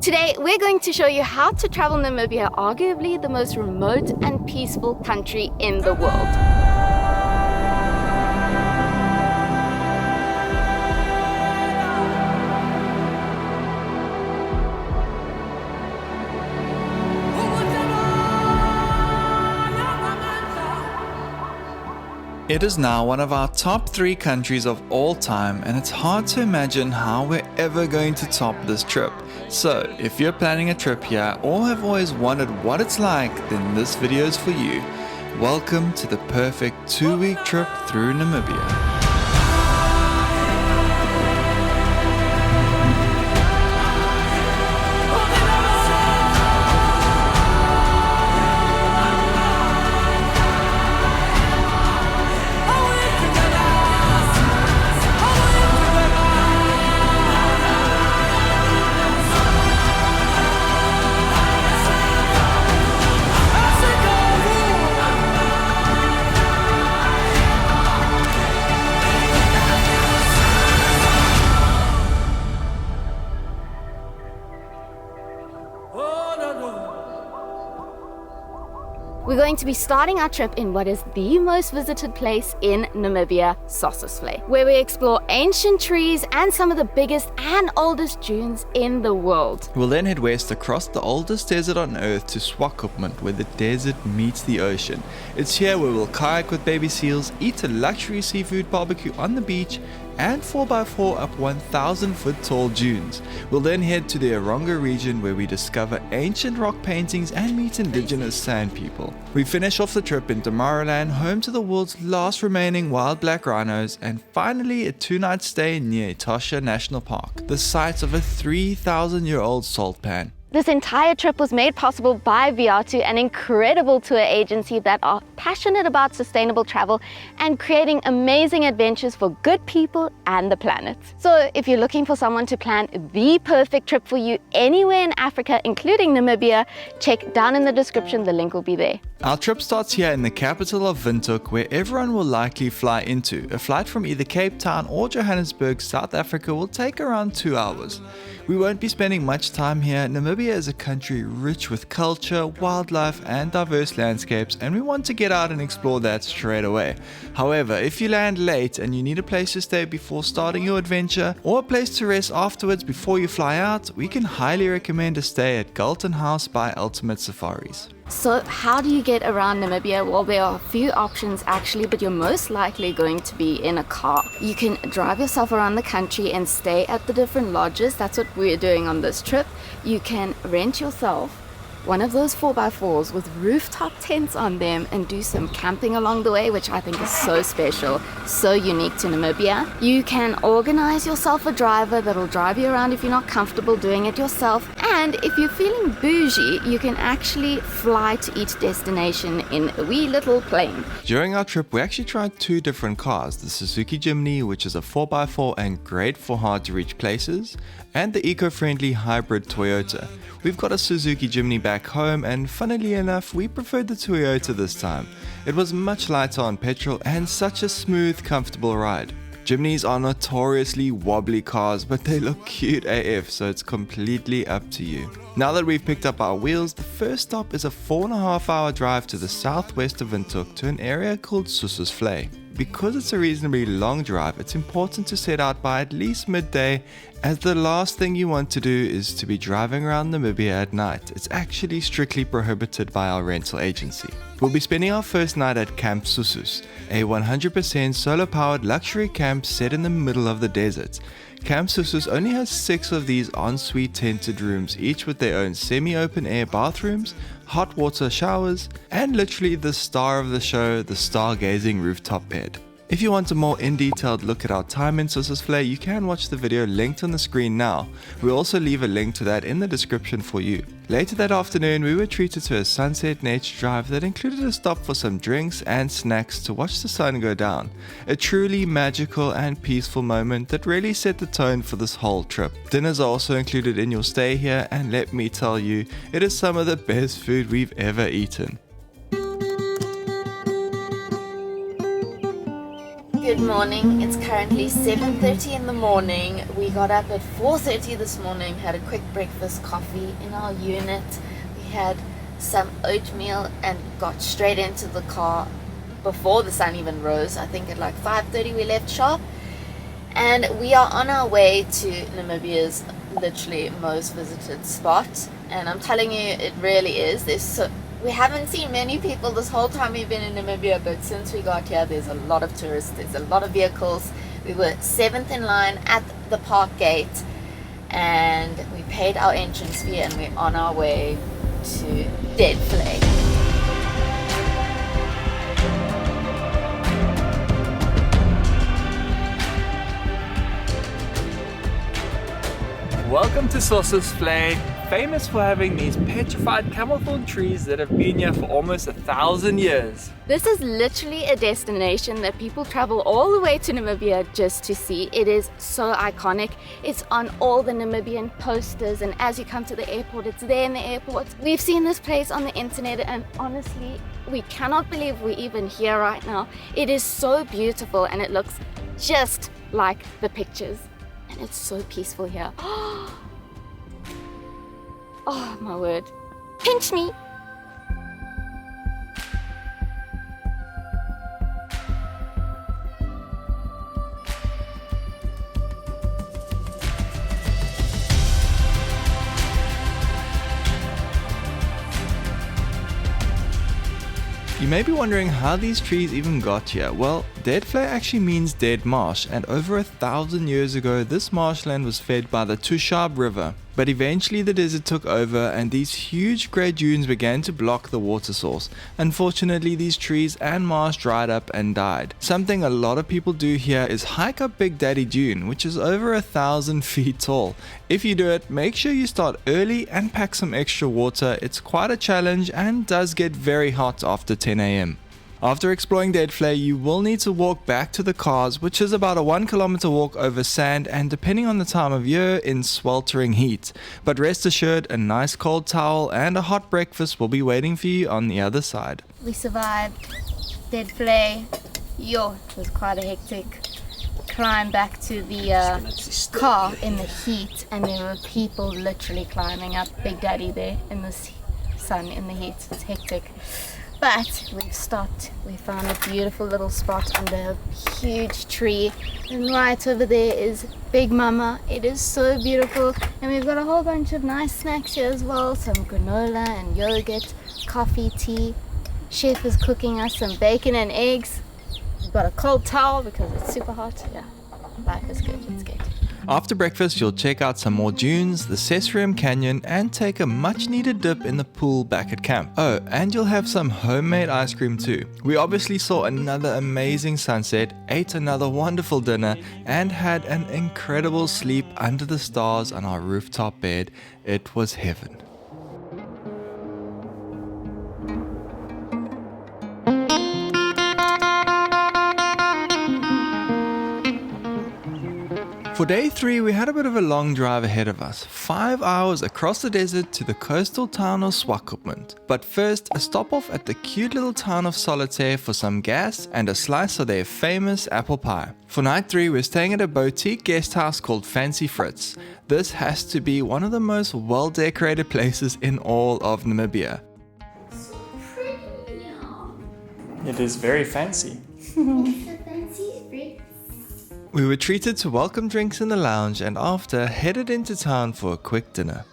Today, we're going to show you how to travel Namibia, arguably the most remote and peaceful country in the world. It is now one of our top 3 countries of all time, and it's hard to imagine how we're ever going to top this trip. So, if you're planning a trip here or have always wondered what it's like, then this video is for you. Welcome to the perfect 2-week trip through Namibia. We're going to be starting our trip in what is the most visited place in Namibia, Sossusvlei, where we explore ancient trees and some of the biggest and oldest dunes in the world. We'll then head west across the oldest desert on earth to Swakopmund, where the desert meets the ocean. It's here where we'll kayak with baby seals, eat a luxury seafood barbecue on the beach, and 4x4 up 1,000-foot tall dunes. We'll then head to the Erongo region where we discover ancient rock paintings and meet indigenous sand people. We finish off the trip in Damaraland, home to the world's last remaining wild black rhinos, and finally a 2-night stay near Etosha National Park, the site of a 3,000-year-old salt pan. This entire trip was made possible by Viatu, an incredible tour agency that are passionate about sustainable travel and creating amazing adventures for good people and the planet. So if you're looking for someone to plan the perfect trip for you anywhere in Africa, including Namibia, check down in the description, the link will be there. Our trip starts here in the capital of Windhoek, where everyone will likely fly into. A flight from either Cape Town or Johannesburg, South Africa will take around 2 hours. We won't be spending much time here. Namibia is a country rich with culture, wildlife and diverse landscapes, and we want to get out and explore that straight away. However, if you land late and you need a place to stay before starting your adventure, or a place to rest afterwards before you fly out, we can highly recommend a stay at Galton House by Ultimate Safaris. So how do you get around Namibia? Well, there are a few options actually, but you're most likely going to be in a car. You can drive yourself around the country and stay at the different lodges. That's what we're doing on this trip. You can rent yourself one of those 4x4s with rooftop tents on them and do some camping along the way, which I think is so special, so unique to Namibia. You can organize yourself a driver that'll drive you around if you're not comfortable doing it yourself. And if you're feeling bougie, you can actually fly to each destination in a wee little plane. During our trip, we actually tried 2 different cars, the Suzuki Jimny, which is a 4x4 and great for hard to reach places, and the eco-friendly hybrid Toyota. We've got a Suzuki Jimny back home, and funnily enough, we preferred the Toyota this time. It was much lighter on petrol and such a smooth, comfortable ride. Jimnys are notoriously wobbly cars, but they look cute AF, so it's completely up to you. Now that we've picked up our wheels, the first stop is a 4.5-hour drive to the southwest of Windhoek to an area called Sossusvlei. Because it's a reasonably long drive, it's important to set out by at least midday, as the last thing you want to do is to be driving around Namibia at night. It's actually strictly prohibited by our rental agency. We'll be spending our first night at Camp Sossus, a 100% solar-powered luxury camp set in the middle of the desert. Camp Sossus only has 6 of these ensuite tented rooms, each with their own semi-open air bathrooms, hot water showers, and literally the star of the show, the stargazing rooftop bed. If you want a more in-detailed look at our time in Sossusvlei, you can watch the video linked on the screen now. We'll also leave a link to that in the description for you. Later that afternoon, we were treated to a sunset nature drive that included a stop for some drinks and snacks to watch the sun go down. A truly magical and peaceful moment that really set the tone for this whole trip. Dinners are also included in your stay here, and let me tell you, it is some of the best food we've ever eaten. Good morning. It's currently 7:30 in the morning. We got up at 4:30 this morning, had a quick breakfast coffee in our unit. We had some oatmeal and got straight into the car before the sun even rose. I think at like 5:30 we left sharp. And we are on our way to Namibia's literally most visited spot. And I'm telling you, it really is. We haven't seen many people this whole time we've been in Namibia, but since we got here, there's a lot of tourists, there's a lot of vehicles. We were 7th in line at the park gate, and we paid our entrance fee, and we're on our way to Deadvlei. Welcome to Sossusvlei, famous for having these petrified camel thorn trees that have been here for almost 1,000 years. This is literally a destination that people travel all the way to Namibia just to see. It is so iconic. It's on all the Namibian posters, and as you come to the airport, it's there in the airport. We've seen this place on the internet, and honestly, we cannot believe we're even here right now. It is so beautiful, and it looks just like the pictures. And it's so peaceful here. Oh my word. Pinch me! You may be wondering how these trees even got here. Well, Deadvlei actually means dead marsh, and over 1,000 years ago this marshland was fed by the Tushab River. But eventually the desert took over and these huge grey dunes began to block the water source. Unfortunately, these trees and marsh dried up and died. Something a lot of people do here is hike up Big Daddy Dune, which is over 1,000 feet tall. If you do it, make sure you start early and pack some extra water. It's quite a challenge and does get very hot after 10 AM. After exploring Deadvlei, you will need to walk back to the cars, which is about a 1 kilometer walk over sand and, depending on the time of year, in sweltering heat. But rest assured, a nice cold towel and a hot breakfast will be waiting for you on the other side. We survived Deadvlei. Yo, it was quite a hectic climb back to the car in the heat, and there were people literally climbing up Big Daddy there in the sun, in the heat. It's hectic. But we've stopped. We found a beautiful little spot under a huge tree, and right over there is Big Mama. It is so beautiful, and we've got a whole bunch of nice snacks here as well. Some granola and yogurt, coffee, tea. Chef is cooking us some bacon and eggs. We've got a cold towel because it's super hot. Yeah, life is good. It's good. After breakfast, you'll check out some more dunes, the Sesrium Canyon, and take a much needed dip in the pool back at camp. Oh, and you'll have some homemade ice cream too. We obviously saw another amazing sunset, ate another wonderful dinner, and had an incredible sleep under the stars on our rooftop bed. It was heaven. For day 3, we had a bit of a long drive ahead of us, 5 hours across the desert to the coastal town of Swakopmund. But first, a stop off at the cute little town of Solitaire for some gas and a slice of their famous apple pie. For night 3, we're staying at a boutique guest house called Fancy Fritz. This has to be one of the most well decorated places in all of Namibia. So pretty now. It is very fancy. It's a fancy Fritz. We were treated to welcome drinks in the lounge and after headed into town for a quick dinner.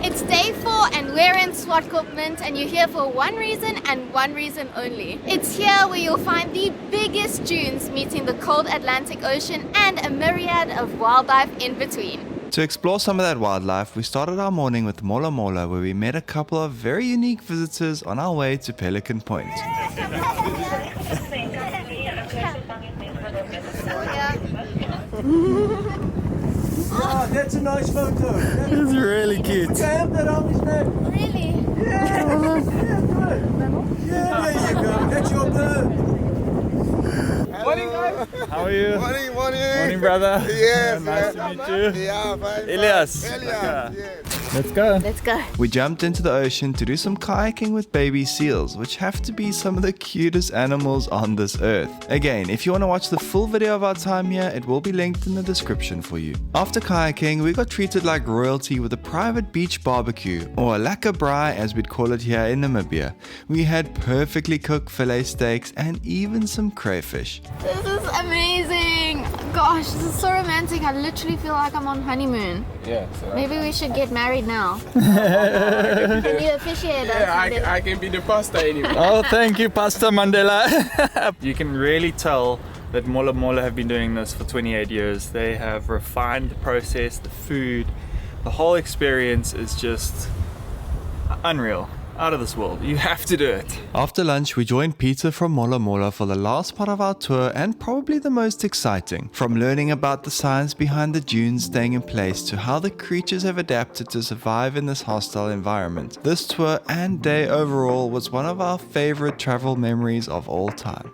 It's day 4 and we're in Swakopmund, and you're here for one reason and one reason only. It's here where you'll find the biggest dunes meeting the cold Atlantic Ocean and a myriad of wildlife in between. To explore some of that wildlife, we started our morning with Mola Mola, where we met a couple of very unique visitors on our way to Pelican Point. Oh, that's a nice photo. It's really cute. Okay, I have that on his name. Really? Yeah, good. Yeah, there you go. That's your bird. Morning, guys. How are you? Morning. Morning, brother. Yes, Nice to meet you. Yeah, fine. Elias. Elias, yes. Let's go. Let's go. We jumped into the ocean to do some kayaking with baby seals, which have to be some of the cutest animals on this earth. Again, if you want to watch the full video of our time here, it will be linked in the description for you. After kayaking, we got treated like royalty with a private beach barbecue, or a lekker braai as we'd call it here in Namibia. We had perfectly cooked fillet steaks and even some crayfish. This is amazing. Gosh, this is so romantic. I literally feel like I'm on honeymoon. Yeah. So Maybe we should get married now. Can you officiate us? yeah, I can be the pastor anyway. Oh, thank you, Pastor Mandela. You can really tell that Mola Mola have been doing this for 28 years. They have refined the process, the food, the whole experience is just unreal. Out of this world. You have to do it. After lunch, we joined Peter from Mola Mola for the last part of our tour and probably the most exciting. From learning about the science behind the dunes staying in place to how the creatures have adapted to survive in this hostile environment. This tour and day overall was one of our favorite travel memories of all time.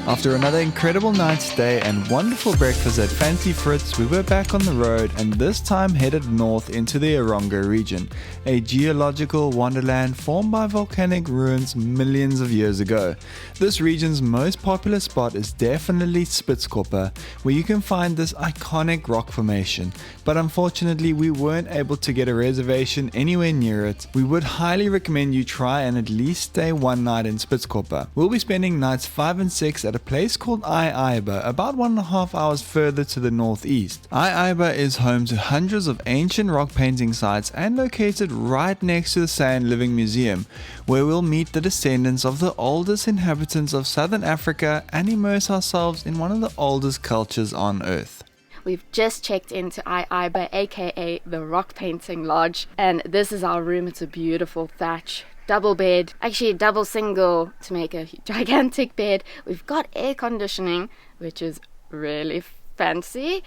After another incredible night's stay and wonderful breakfast at Fancy Fritz, we were back on the road and this time headed north into the Erongo region, a geological wonderland formed by volcanic ruins millions of years ago. This region's most popular spot is definitely Spitzkoppe, where you can find this iconic rock formation, but unfortunately we weren't able to get a reservation anywhere near it. We would highly recommend you try and at least stay one night in Spitzkoppe. We'll be spending nights 5 and 6 at a place called Aiba, about 1.5 hours further to the northeast. Aiba is home to hundreds of ancient rock painting sites and located right next to the Sand Living Museum, where we'll meet the descendants of the oldest inhabitants of southern Africa and immerse ourselves in one of the oldest cultures on Earth. We've just checked into Aiba, aka the Rock Painting Lodge, and this is our room. It's a beautiful thatch. Double bed, actually double single to make a gigantic bed. We've got air conditioning, which is really fancy,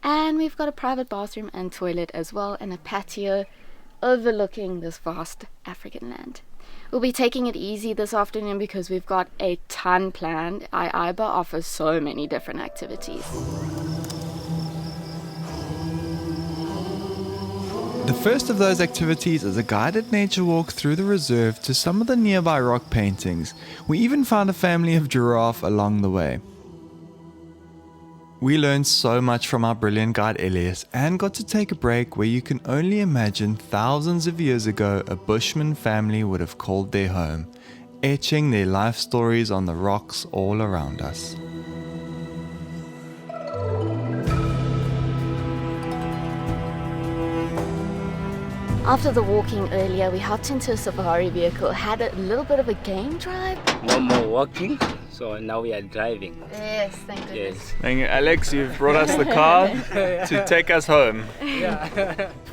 and we've got a private bathroom and toilet as well, and a patio overlooking this vast African land. We'll be taking it easy this afternoon because we've got a ton planned. Aiba offers so many different activities. The first of those activities is a guided nature walk through the reserve to some of the nearby rock paintings. We even found a family of giraffe along the way. We learned so much from our brilliant guide Elias and got to take a break where you can only imagine thousands of years ago a Bushman family would have called their home, etching their life stories on the rocks all around us. After the walking earlier, we hopped into a safari vehicle, had a little bit of a game drive. No more walking, so now we are driving. Yes, thank goodness. Yes. Thank you, Alex. You've brought us the car to take us home.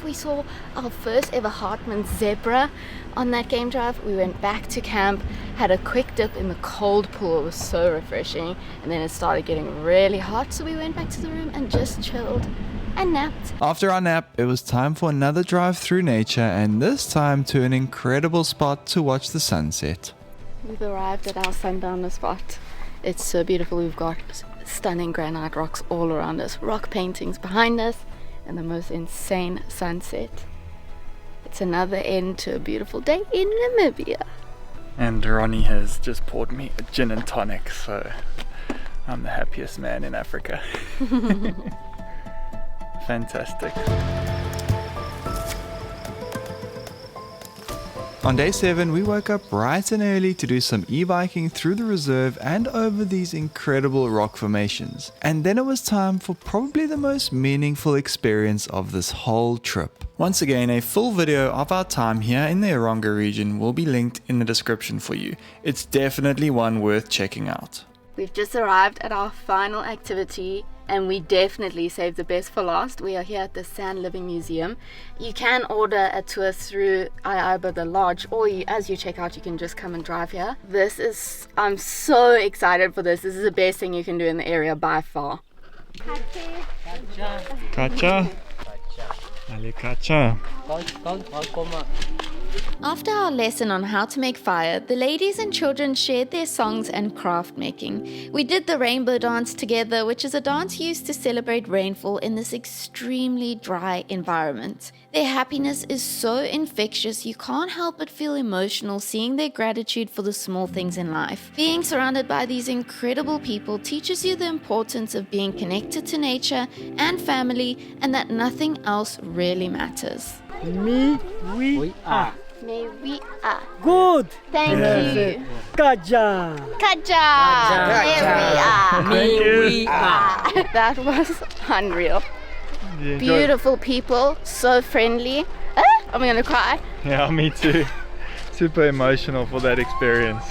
We saw our first ever Hartmann zebra on that game drive. We went back to camp, had a quick dip in the cold pool. It was so refreshing, and then it started getting really hot, so we went back to the room and just chilled and napped. After our nap, it was time for another drive through nature, and this time to an incredible spot to watch the sunset. We've arrived at our sundowner spot. It's so beautiful. We've got stunning granite rocks all around us, rock paintings behind us, and the most insane sunset. It's another end to a beautiful day in Namibia. And Ronnie has just poured me a gin and tonic, so I'm the happiest man in Africa. Fantastic. On day 7, we woke up bright and early to do some e-biking through the reserve and over these incredible rock formations. And then it was time for probably the most meaningful experience of this whole trip. Once again, a full video of our time here in the Erongo region will be linked in the description for you. It's definitely one worth checking out. We've just arrived at our final activity, and we definitely saved the best for last. We are here at the Sand Living Museum. You can order a tour through Aiba, the lodge, or as you check out, you can just come and drive here. I'm so excited for this. This is the best thing you can do in the area by far. Kacha. Ali Kacha. After our lesson on how to make fire, the ladies and children shared their songs and craft making. We did the rainbow dance together, which is a dance used to celebrate rainfall in this extremely dry environment. Their happiness is so infectious, you can't help but feel emotional seeing their gratitude for the small things in life. Being surrounded by these incredible people teaches you the importance of being connected to nature and family, and that nothing else really matters. We are. May we are. Good. Thank you. Kaja. Kaja. May we are. We are. That was unreal. Beautiful people, so friendly. I'm gonna cry. Yeah, me too. Super emotional for that experience.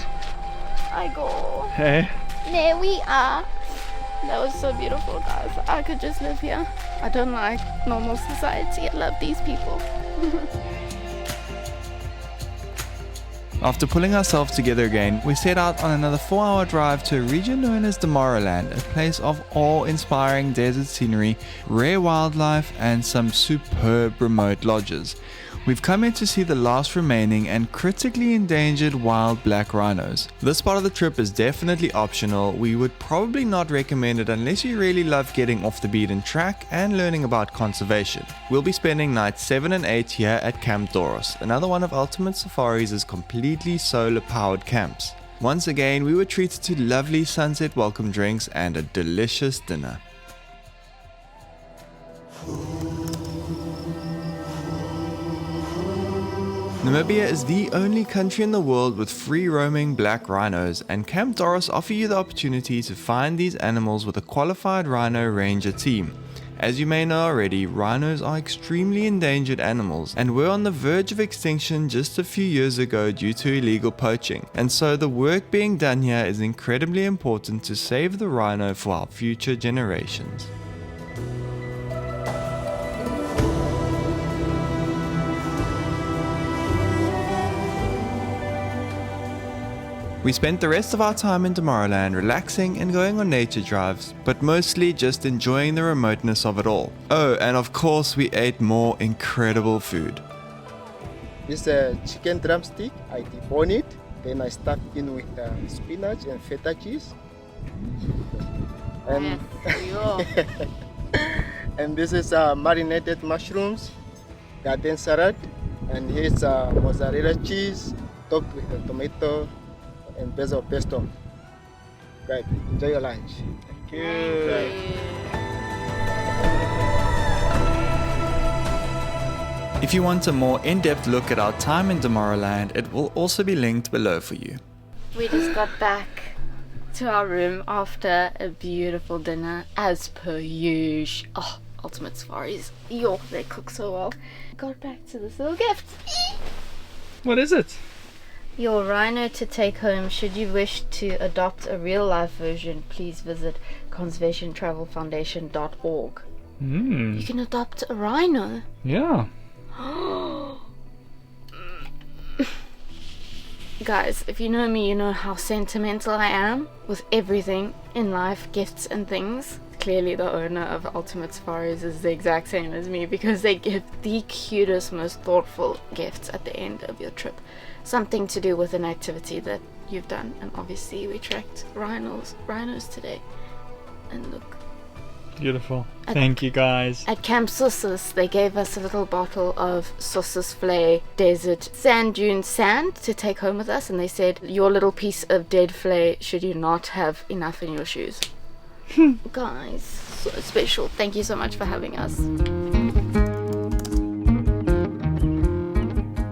I go. Hey? There we are. That was so beautiful, guys. I could just live here. I don't like normal society. I love these people. After pulling ourselves together again, we set out on another 4-hour drive to a region known as Damaraland, a place of awe-inspiring desert scenery, rare wildlife, and some superb remote lodges. We've come in to see the last remaining and critically endangered wild black rhinos. This part of the trip is definitely optional. We would probably not recommend it unless you really love getting off the beaten track and learning about conservation. We'll be spending nights 7 and 8 here at Camp Doros, another one of Ultimate Safari's completely solar-powered camps. Once again, we were treated to lovely sunset welcome drinks and a delicious dinner. Namibia is the only country in the world with free-roaming black rhinos, and Camp Doros offer you the opportunity to find these animals with a qualified rhino ranger team. As you may know already, rhinos are extremely endangered animals and were on the verge of extinction just a few years ago due to illegal poaching, and so the work being done here is incredibly important to save the rhino for our future generations. We spent the rest of our time in Damaraland relaxing and going on nature drives, but mostly just enjoying the remoteness of it all. Oh, and of course we ate more incredible food. This is a chicken drumstick. I debone it, then I stuff it in with spinach and feta cheese. And, and this is marinated mushrooms, garden salad, and here's mozzarella cheese topped with the tomato and basil pesto. Great, enjoy your lunch. Thank you. If you want a more in-depth look at our time in Damaraland, it will also be linked below for you. We just got back to our room after a beautiful dinner, as per usual. Oh, Ultimate Safaris. Yo, they cook so well. Got back to this little gift. What is it? Your rhino to take home. Should you wish to adopt a real-life version, please visit conservationtravelfoundation.org. You can adopt a rhino. Yeah. Guys, if you know me, you know how sentimental I am with everything in life, gifts and things. Clearly the owner of Ultimate Safaris is the exact same as me, because they give the cutest, most thoughtful gifts at the end of your trip. Something to do with an activity that you've done, and obviously we tracked rhinos today. And look. Beautiful. Thank you guys. At Camp Sossus, they gave us a little bottle of Sossusvlei desert sand dune sand to take home with us, and they said, your little piece of Deadvlei should you not have enough in your shoes. Guys, so special. Thank you so much for having us.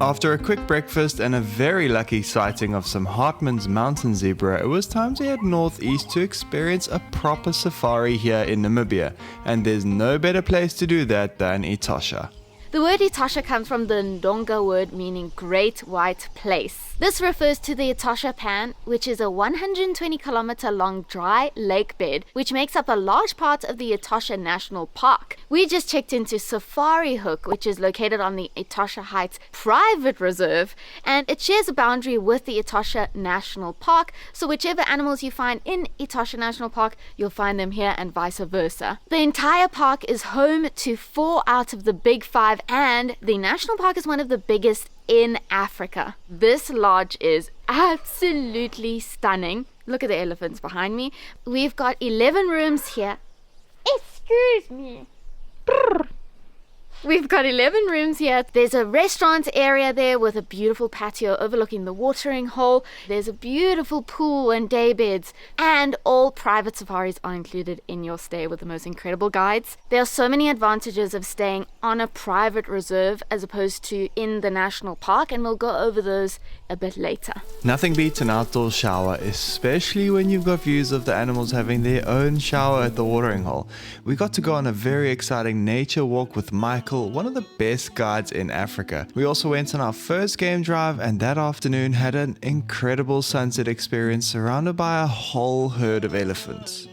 After a quick breakfast and a very lucky sighting of some Hartmann's mountain zebra, it was time to head northeast to experience a proper safari here in Namibia, and there's no better place to do that than Etosha. The word Etosha comes from the Ndonga word meaning great white place. This refers to the Etosha Pan, which is a 120-kilometer long dry lake bed, which makes up a large part of the Etosha National Park. We just checked into Safarihoek, which is located on the Etosha Heights Private Reserve, and it shares a boundary with the Etosha National Park, so whichever animals you find in Etosha National Park, you'll find them here and vice versa. The entire park is home to 4 out of the big 5, and the national park is one of the biggest in Africa. This lodge is absolutely stunning. Look at the elephants behind me. We've got 11 rooms here. Excuse me. We've got 11 rooms here. There's a restaurant area there with a beautiful patio overlooking the watering hole. There's a beautiful pool and day beds, and all private safaris are included in your stay with the most incredible guides. There are so many advantages of staying on a private reserve as opposed to in the national park, and we'll go over those a bit later. Nothing beats an outdoor shower, especially when you've got views of the animals having their own shower at the watering hole. We got to go on a very exciting nature walk with Michael, one of the best guides in Africa. We also went on our first game drive, and that afternoon had an incredible sunset experience surrounded by a whole herd of elephants.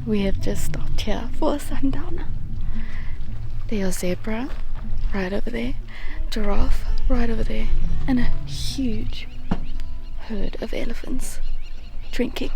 We have just stopped here for a sundowner. There's a zebra right over there, giraffe right over there, and a huge herd of elephants drinking.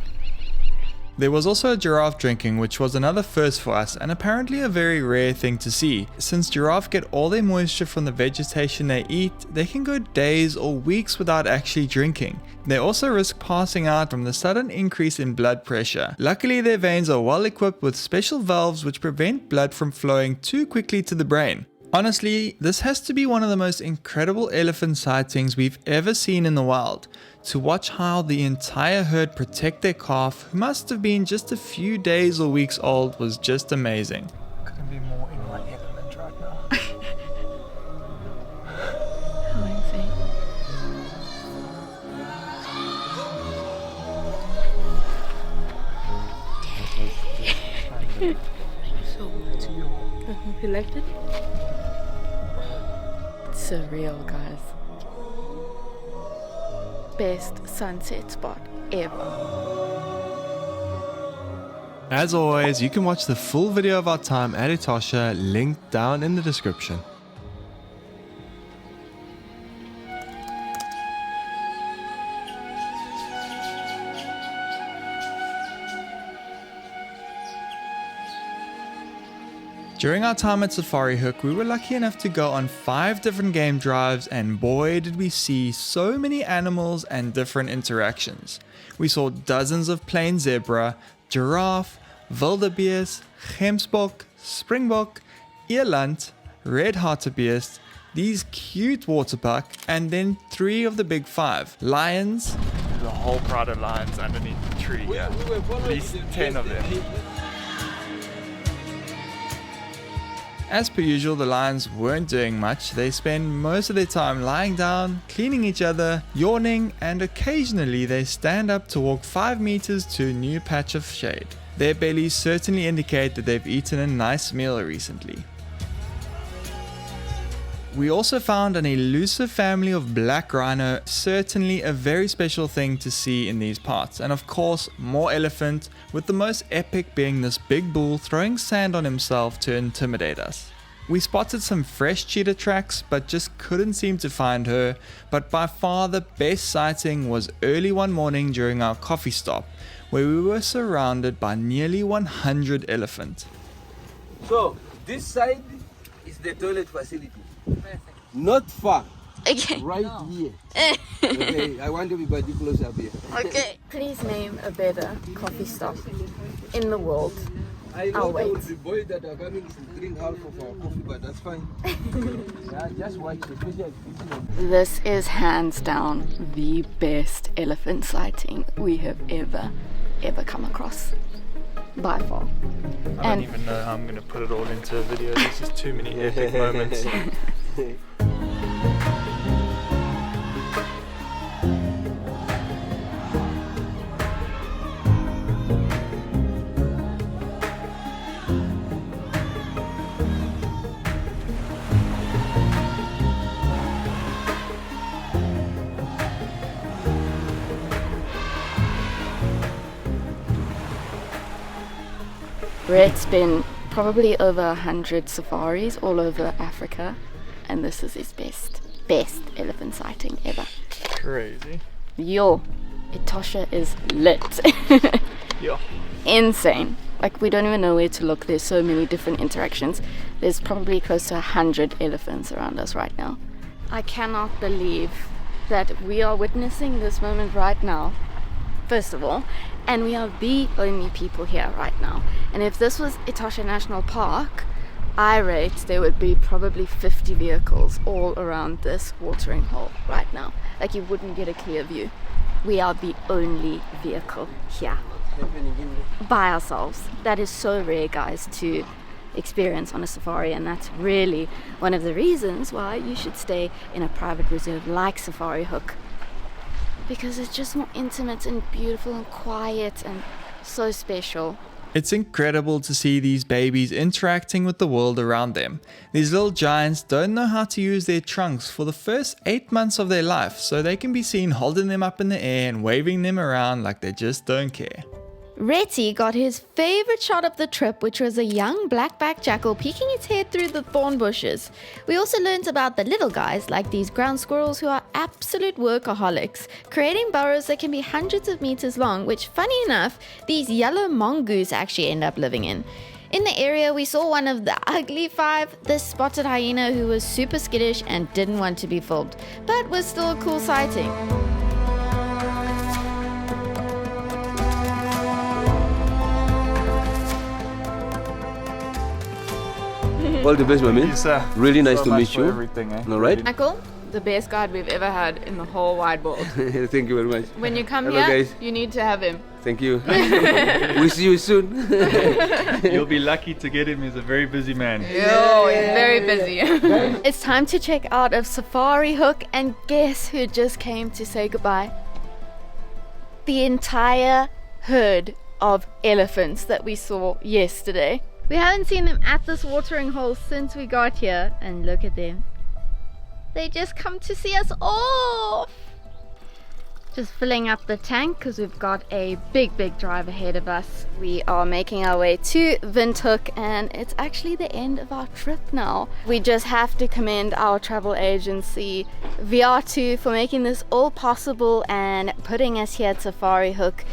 There was also a giraffe drinking, which was another first for us and apparently a very rare thing to see. Since giraffe get all their moisture from the vegetation they eat, they can go days or weeks without actually drinking. They also risk passing out from the sudden increase in blood pressure. Luckily, their veins are well equipped with special valves which prevent blood from flowing too quickly to the brain. Honestly, this has to be one of the most incredible elephant sightings we've ever seen in the wild. To watch how the entire herd protect their calf, who must have been just a few days or weeks old, was just amazing. Couldn't be more in my element right now. How insane. You liked it? It's surreal, guys. Best sunset spot ever. As always, you can watch the full video of our time at Etosha, linked down in the description. During our time at Safarihoek, we were lucky enough to go on 5 different game drives, and boy did we see so many animals and different interactions. We saw dozens of plain zebra, giraffe, wildebeest, gemsbok, springbok, eland, red hartebeest, these cute waterbuck, and then 3 of the big 5, lions. There's a whole pride of lions underneath the tree here. At least 10 of them. As per usual, the lions weren't doing much. They spend most of their time lying down, cleaning each other, yawning, and occasionally they stand up to walk 5 meters to a new patch of shade. Their bellies certainly indicate that they've eaten a nice meal recently. We also found an elusive family of black rhino, certainly a very special thing to see in these parts, and of course more elephant, with the most epic being this big bull throwing sand on himself to intimidate us. We spotted some fresh cheetah tracks but just couldn't seem to find her, but by far the best sighting was early one morning during our coffee stop, where we were surrounded by nearly 100 elephants. So, this side is the toilet facility. Not far. Okay. Right here. Okay, I want everybody close up here. Okay. Please name a better coffee stop in the world. I'll wait. The boys that are coming to drink half of our coffee, but that's fine. Yeah, just watch, especially. This is hands down the best elephant sighting we have ever come across. By far. I don't even know how I'm going to put it all into a video. There's just too many epic moments. Rhett's been probably over 100 safaris all over Africa, and this is his best elephant sighting ever. Crazy. Yo, Etosha is lit. Yeah. Insane. Like, we don't even know where to look. There's so many different interactions. There's probably close to 100 elephants around us right now. I cannot believe that we are witnessing this moment right now, first of all, and we are the only people here right now. And if this was Etosha National Park, I rate there would be probably 50 vehicles all around this watering hole right now. Like, you wouldn't get a clear view. We are the only vehicle here by ourselves. That is so rare, guys, to experience on a safari, and that's really one of the reasons why you should stay in a private reserve like Safarihoek, because it's just more intimate and beautiful and quiet and so special. It's incredible to see these babies interacting with the world around them. These little giants don't know how to use their trunks for the first 8 months of their life, so they can be seen holding them up in the air and waving them around like they just don't care. Rhett got his favorite shot of the trip, which was a young black-backed jackal peeking its head through the thorn bushes. We also learned about the little guys like these ground squirrels who are absolute workaholics, creating burrows that can be hundreds of meters long, which, funny enough, these yellow mongoose actually end up living in. In the area, we saw one of the ugly five, this spotted hyena who was super skittish and didn't want to be filmed, but was still a cool sighting. All the best, my man. Yes, sir. Really nice So to much meet for you. everything, eh? All right. Michael, the best guide we've ever had in the whole wide world. Thank you very much. When you come Hello, here, guys. you need to have him. Thank you. We'll see you soon. You'll be lucky to get him. He's a very busy man. Oh, he's very busy. It's time to check out of Safarihoek, and guess who just came to say goodbye? The entire herd of elephants that we saw yesterday. We haven't seen them at this watering hole since we got here, and look at them. They just come to see us off. Just filling up the tank because we've got a big drive ahead of us. We are making our way to Windhoek, and it's actually the end of our trip now. We just have to commend our travel agency VR2 for making this all possible and putting us here at Safarihoek.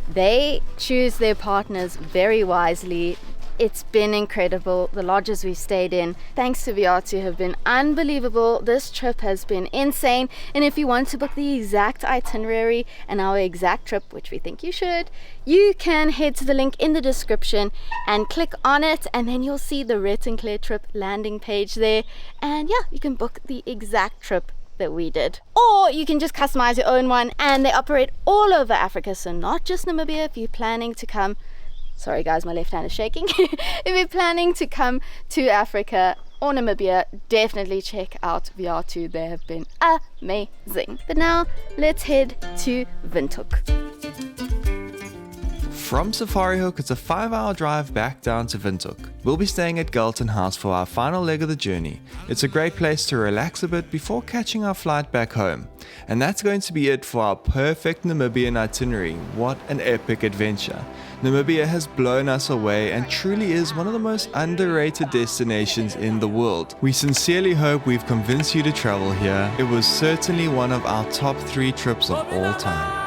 They choose their partners very wisely. It's been incredible. The lodges we've stayed in, thanks to VR2, have been unbelievable. This trip has been insane. And if you want to book the exact itinerary and our exact trip, which we think you should, you can head to the link in the description and click on it, and then you'll see the Rhett and Claire trip landing page there. And yeah, you can book the exact trip that we did, or you can just customize your own one, and they operate all over Africa, so not just Namibia. If you're planning to come, sorry guys, my left hand is shaking. If you're planning to come to Africa or Namibia, definitely check out VR2. They have been amazing. But now let's head to Windhoek. From Safarihoek, it's a 5-hour drive back down to Windhoek. We'll be staying at Galton House for our final leg of the journey. It's a great place to relax a bit before catching our flight back home. And that's going to be it for our perfect Namibian itinerary. What an epic adventure. Namibia has blown us away and truly is one of the most underrated destinations in the world. We sincerely hope we've convinced you to travel here. It was certainly one of our top 3 trips of all time.